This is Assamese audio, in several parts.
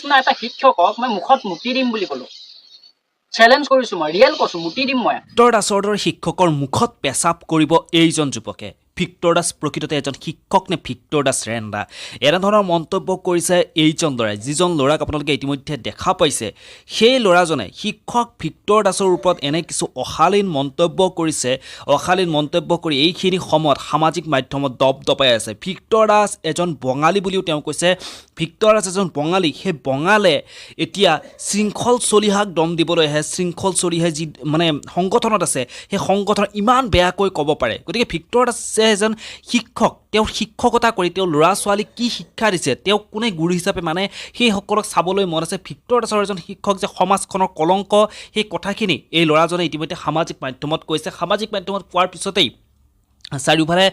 নিচিনা এটা শিক্ষকক মই মুখত মুতি দিম বুলি ক'লো চেলেঞ্জ কৰিছো মই ৰিয়েল কৈছো মুতি দিম মই ভিক্টৰ দাসৰ দৰে শিক্ষকৰ মুখত পেচাব কৰিব এইজন যুৱকে ভিক্টৰ দাস প্ৰকৃততে এজন শিক্ষক নে ভিক্টৰ দাস ৰেণ্ডা এনেধৰণৰ মন্তব্য কৰিছে এইজন ল'ৰাই যিজন ল'ৰাক আপোনালোকে ইতিমধ্যে দেখা পাইছে সেই ল'ৰাজনে শিক্ষক ভিক্টৰ দাসৰ ওপৰত এনে কিছু অশালীন মন্তব্য কৰিছে অশালীন মন্তব্য কৰি এইখিনি সময়ত সামাজিক মাধ্যমত দপদপাই আছে ভিক্টৰ দাস এজন বঙালী বুলিও তেওঁ কৈছে ভিক্টৰ দাস এজন বঙালী সেই বঙালে এতিয়া শৃংখল চলিহাক দম দিবলৈ আহে শৃংখল চলিহাই যি মানে সংগঠনত আছে সেই সংগঠন ইমান বেয়াকৈ ক'ব পাৰে গতিকে ভিক্টৰ দাস এজন শিক্ষক তেওঁৰ শিক্ষকতা কৰি তেওঁ ল'ৰা ছোৱালীক কি শিক্ষা দিছে তেওঁ কোনে গুৰু হিচাপে মানে সেইসকলক চাবলৈ মন আছে ভিক্টৰ দাসৰ এজন শিক্ষক যে সমাজখনৰ কলংক সেই কথাখিনি এই ল'ৰাজনে ইতিমধ্যে সামাজিক মাধ্যমত কৈছে সামাজিক মাধ্যমত কোৱাৰ পিছতেই চাৰিওফালে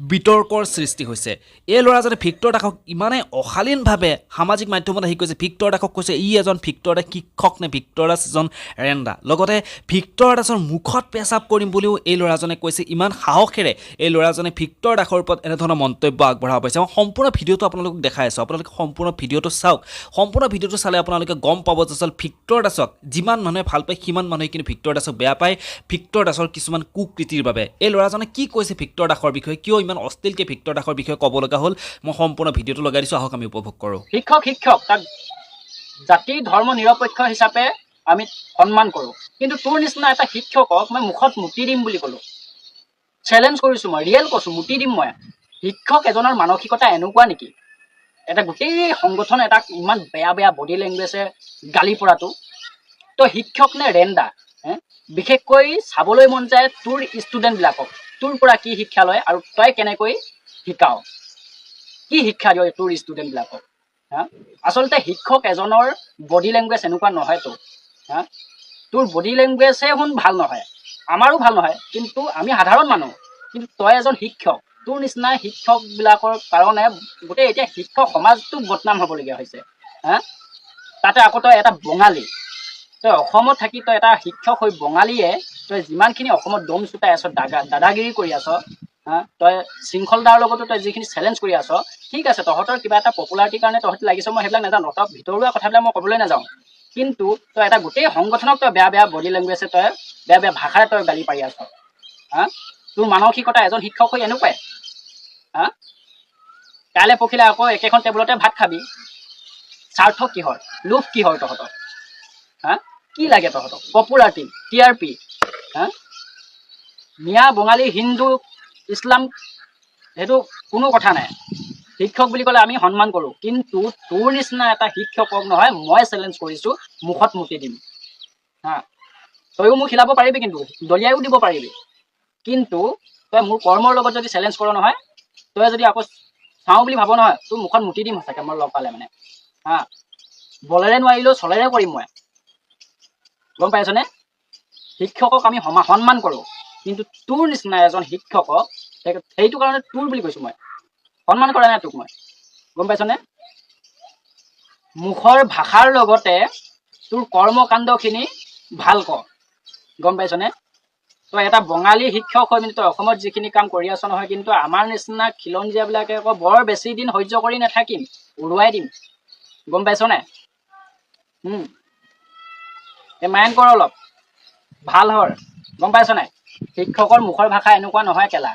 বিতৰ্কৰ সৃষ্টি হৈছে এই ল'ৰাজনে ভিক্টৰ দাসক ইমানে অশালীনভাৱে সামাজিক মাধ্যমত আহি কৈছে ভিক্টৰ দাসক কৈছে ই এজন ভিক্টৰ দাস শিক্ষক নে ভিক্টৰ দাস এজন ৰেণ্ডা লগতে ভিক্টৰ দাসৰ মুখত পেচাব কৰিম বুলিও এই ল'ৰাজনে কৈছে ইমান সাহসেৰে এই ল'ৰাজনে ভিক্টৰ দাসৰ ওপৰত এনেধৰণৰ মন্তব্য আগবঢ়াব পাৰিছে মই সম্পূৰ্ণ ভিডিঅ'টো আপোনালোকক দেখাই আছোঁ আপোনালোকে সম্পূৰ্ণ ভিডিঅ'টো চাওক সম্পূৰ্ণ ভিডিঅ'টো চালে আপোনালোকে গম পাব যে আচল ভিক্টৰ দাসক যিমান মানুহে ভাল পায় সিমান মানুহে কিন্তু ভিক্টৰ দাসক বেয়া পায় ভিক্টৰ দাসৰ কিছুমান কুকৃতিৰ বাবে এই ল'ৰাজনে কি কৈছে ভিক্টৰ দাসৰ বিষয়ে কিয় ইমান অশ্লীলকৈ ভিক্টৰ দাসৰ বিষয়ে ক'ব লগা হ'ল মই সম্পূৰ্ণ ভিডিঅ'টো লগাই দিছোঁ আহক আমি উপভোগ কৰোঁ শিক্ষক তাক জাতি ধৰ্ম নিৰপেক্ষ হিচাপে আমি সন্মান কৰোঁ কিন্তু তোৰ নিচিনা এটা শিক্ষকক মই মুখত মুতি দিম বুলি ক'লো চেলেঞ্জ কৰিছো মই ৰিয়েল কৈছো মুতি দিম মই শিক্ষক এজনৰ মানসিকতা এনেকুৱা নেকি এটা গোটেই সংগঠন এটা ইমান বেয়া বেয়া বডি লেংগুৱেজে গালি পৰাটো তই শিক্ষক নে ৰেণ্ডা বিশেষকৈ চাবলৈ মন যায় তোৰ ষ্টুডেণ্টবিলাকক তোৰ পৰা কি শিক্ষা লয় আৰু তই কেনেকৈ শিকাও কি শিক্ষা দিয় তোৰ ষ্টুডেণ্টবিলাকক আচলতে শিক্ষক এজনৰ বডি লেংগুৱেজ এনেকুৱা নহয়তো তোৰ বডি লেংগুৱেজে শুন ভাল নহয় আমাৰো ভাল নহয় কিন্তু আমি সাধাৰণ মানুহ কিন্তু তই এজন শিক্ষক তোৰ নিচিনা শিক্ষকবিলাকৰ কাৰণে গোটেই এতিয়া শিক্ষক সমাজটো বদনাম হ'বলগীয়া হৈছে তাতে আকৌ তই এটা বঙালী তই অসমত থাকি তই এটা শিক্ষক হৈ বঙালীয়ে তই যিমানখিনি অসমত দম চুটাই আছ দাদাগিৰি কৰি আছ তই শৃংখলদাৰ লগতো তই যিখিনি চেলেঞ্জ কৰি আছ ঠিক আছে তহঁতৰ কিবা এটা পপুলাৰিটিৰ কাৰণে তহঁতি লাগিছ মই সেইবিলাক নাজানো তই ভিতৰুৱা কথাবিলাক মই ক'বলৈ নাযাওঁ কিন্তু তই এটা গোটেই সংগঠনক তই বেয়া বেয়া বডি লেংগুৱেজে তই বেয়া বেয়া ভাষাৰে তই গালি পাৰি আছ তোৰ মানসিকতা এজন শিক্ষক হৈ এনেকুৱাই কাইলৈ পখিলে আকৌ একেখন টেবুলতে ভাত খাবি স্বাৰ্থ কিহৰ লোভ কিহৰ তহঁতৰ কি লাগে তহঁতক পপুলাৰিটি TRP মিয়া বঙালী হিন্দু ইছলাম সেইটো কোনো কথা নাই শিক্ষক বুলি ক'লে আমি সন্মান কৰোঁ কিন্তু তোৰ নিচিনা এটা শিক্ষকক নহয় মই চেলেঞ্জ কৰিছোঁ মুখত মুতি দিম তয়ো মোক হিলাব পাৰিবি কিন্তু দলিয়াইও দিব পাৰিবি কিন্তু তই মোৰ কৰ্মৰ লগত যদি চেলেঞ্জ কৰ নহয় তই যদি আকৌ চাওঁ বুলি ভাব নহয় তোৰ মুখত মুতি দিম সঁচাকৈ মই লগ পালে মানে বলেৰে নোৱাৰিলেও চলেৰে কৰিম মই গম পাইছনে শিক্ষকক আমি সন্মান কৰোঁ কিন্তু তোৰ নিচিনা এজন শিক্ষকক সেইটো কাৰণে তোৰ বুলি কৈছোঁ মই সন্মান কৰা নাই তোক মই গম পাইছনে মুখৰ ভাষাৰ লগতে তোৰ কৰ্মকাণ্ডখিনি ভাল কৰ গম পাইছনে তই এটা বঙালী শিক্ষক হৈ পিনি তই অসমত যিখিনি কাম কৰি আছ নহয় কিন্তু আমাৰ নিচিনা খিলঞ্জীয়াবিলাকে আকৌ বৰ বেছি দিন সহ্য কৰি নাথাকিম উৰুৱাই দিম গম পাইছনে মাইণ্ড কৰ অলপ ভাল হৰ গম পাইছ নাই শিক্ষকৰ মুখৰ ভাষা এনেকুৱা নহয় কেলা